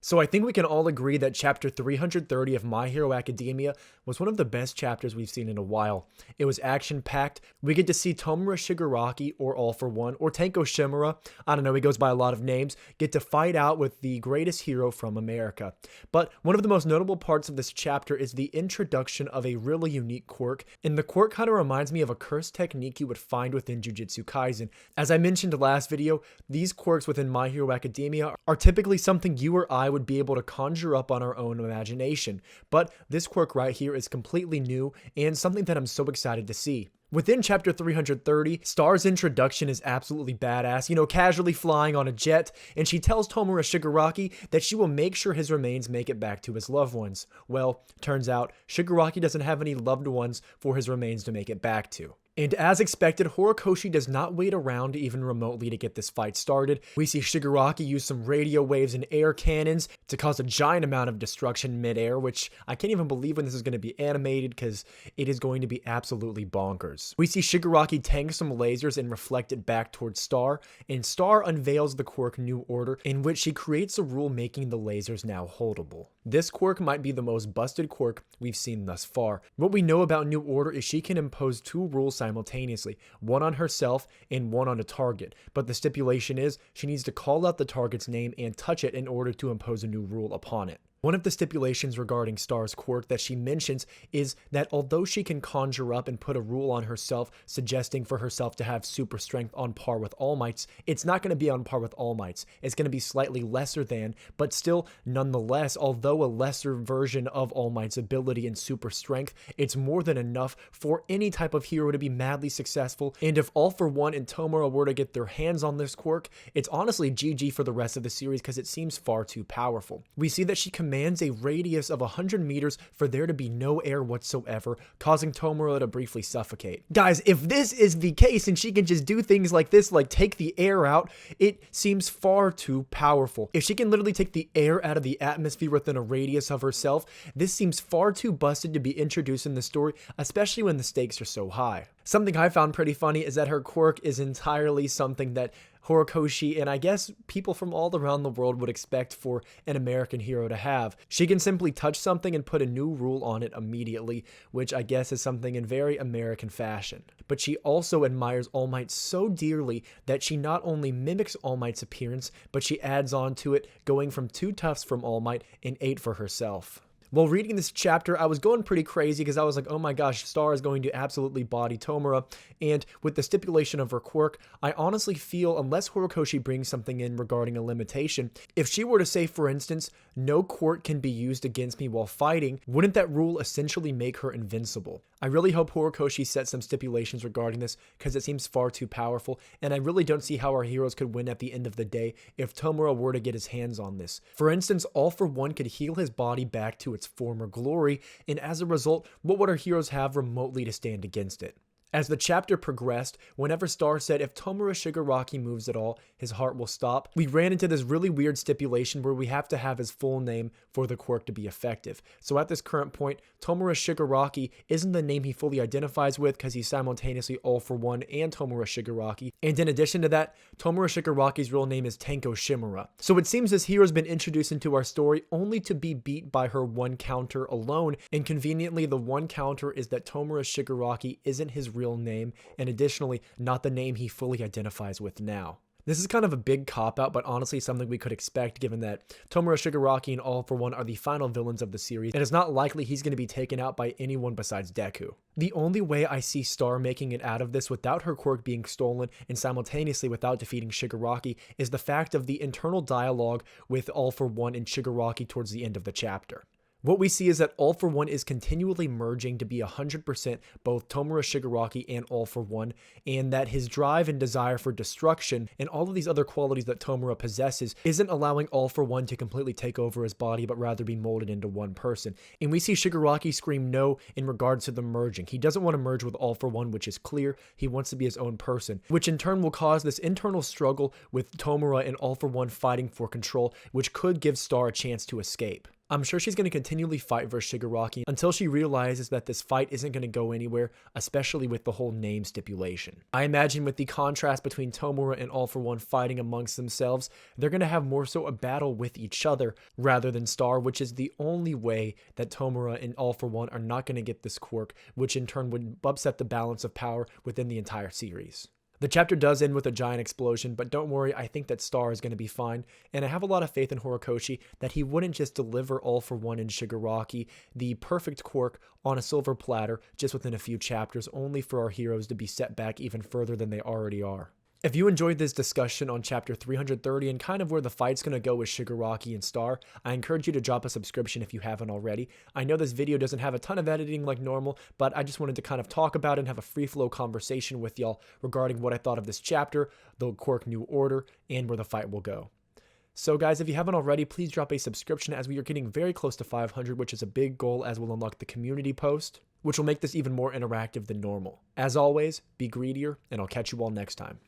So I think we can all agree that chapter 330 of My Hero Academia was one of the best chapters we've seen in a while. It was action-packed. We get to see Tomura Shigaraki, or All for One, or Tenko Shimura, I don't know, he goes by a lot of names, get to fight out with the greatest hero from America. But one of the most notable parts of this chapter is the introduction of a really unique quirk, and the quirk kind of reminds me of a cursed technique you would find within Jujutsu Kaisen. As I mentioned last video, these quirks within My Hero Academia are typically something you or I would be able to conjure up on our own imagination, but this quirk right here is completely new and something that I'm so excited to see. Within chapter 330, Star's introduction is absolutely badass, casually flying on a jet, and she tells Tomura Shigaraki that she will make sure his remains make it back to his loved ones. Well, turns out, Shigaraki doesn't have any loved ones for his remains to make it back to. And as expected, Horikoshi does not wait around even remotely to get this fight started. We see Shigaraki use some radio waves and air cannons to cause a giant amount of destruction midair, which I can't even believe when this is going to be animated because it is going to be absolutely bonkers. We see Shigaraki tank some lasers and reflect it back towards Star, and Star unveils the quirk New Order, in which she creates a rule making the lasers now holdable. This quirk might be the most busted quirk we've seen thus far. What we know about New Order is she can impose two rules simultaneously, one on herself and one on a target, but the stipulation is she needs to call out the target's name and touch it in order to impose a new rule upon it. One of the stipulations regarding Star's quirk that she mentions is that although she can conjure up and put a rule on herself suggesting for herself to have super strength on par with All Might's, it's not going to be on par with All Might's. It's going to be slightly lesser than, but still, nonetheless, although a lesser version of All Might's ability and super strength, it's more than enough for any type of hero to be madly successful, and if All for One and Tomura were to get their hands on this quirk, it's honestly GG for the rest of the series because it seems far too powerful. We see that she commands a radius of 100 meters for there to be no air whatsoever, causing Tomura to briefly suffocate. Guys, if this is the case and she can just do things like this, like take the air out, it seems far too powerful. If she can literally take the air out of the atmosphere within a radius of herself, this seems far too busted to be introduced in the story, especially when the stakes are so high. Something I found pretty funny is that her quirk is entirely something that Horikoshi and I guess people from all around the world would expect for an American hero to have. She can simply touch something and put a new rule on it immediately, which I guess is something in very American fashion. But she also admires All Might so dearly that she not only mimics All Might's appearance, but she adds on to it, going from 2 tufts from All Might and 8 for herself. While reading this chapter, I was going pretty crazy because I was like, oh my gosh, Star is going to absolutely body Tomura, and with the stipulation of her quirk, I honestly feel, unless Horikoshi brings something in regarding a limitation, if she were to say, for instance, no quirk can be used against me while fighting, wouldn't that rule essentially make her invincible? I really hope Horikoshi sets some stipulations regarding this because it seems far too powerful, and I really don't see how our heroes could win at the end of the day if Tomura were to get his hands on this. For instance, All for One could heal his body back to its former glory, and as a result, what would our heroes have remotely to stand against it? As the chapter progressed, whenever Star said if Tomura Shigaraki moves at all, his heart will stop, we ran into this really weird stipulation where we have to have his full name for the quirk to be effective. So at this current point, Tomura Shigaraki isn't the name he fully identifies with because he's simultaneously All for One and Tomura Shigaraki. And in addition to that, Tomura Shigaraki's real name is Tenko Shimura. So it seems this hero's been introduced into our story only to be beat by her one counter alone, and conveniently the one counter is that Tomura Shigaraki isn't his real name, and additionally, not the name he fully identifies with now. This is kind of a big cop-out, but honestly something we could expect given that Tomura Shigaraki and All for One are the final villains of the series, and it's not likely he's going to be taken out by anyone besides Deku. The only way I see Star making it out of this without her quirk being stolen and simultaneously without defeating Shigaraki is the fact of the internal dialogue with All for One and Shigaraki towards the end of the chapter. What we see is that All for One is continually merging to be 100% both Tomura Shigaraki and All for One, and that his drive and desire for destruction and all of these other qualities that Tomura possesses isn't allowing All for One to completely take over his body, but rather be molded into one person. And we see Shigaraki scream no in regards to the merging. He doesn't want to merge with All for One, which is clear. He wants to be his own person, which in turn will cause this internal struggle with Tomura and All for One fighting for control, which could give Star a chance to escape. I'm sure she's going to continually fight versus Shigaraki until she realizes that this fight isn't going to go anywhere, especially with the whole name stipulation. I imagine with the contrast between Tomura and All For One fighting amongst themselves, they're going to have more so a battle with each other rather than Star, which is the only way that Tomura and All For One are not going to get this quirk, which in turn would upset the balance of power within the entire series. The chapter does end with a giant explosion, but don't worry, I think that Star is going to be fine, and I have a lot of faith in Horikoshi that he wouldn't just deliver All For One and Shigaraki the perfect quirk on a silver platter just within a few chapters, only for our heroes to be set back even further than they already are. If you enjoyed this discussion on chapter 330 and kind of where the fight's going to go with Shigaraki and Star, I encourage you to drop a subscription if you haven't already. I know this video doesn't have a ton of editing like normal, but I just wanted to kind of talk about it and have a free flow conversation with y'all regarding what I thought of this chapter, the Quirk New Order, and where the fight will go. So guys, if you haven't already, please drop a subscription as we are getting very close to 500, which is a big goal as we'll unlock the community post, which will make this even more interactive than normal. As always, be greedier, and I'll catch you all next time.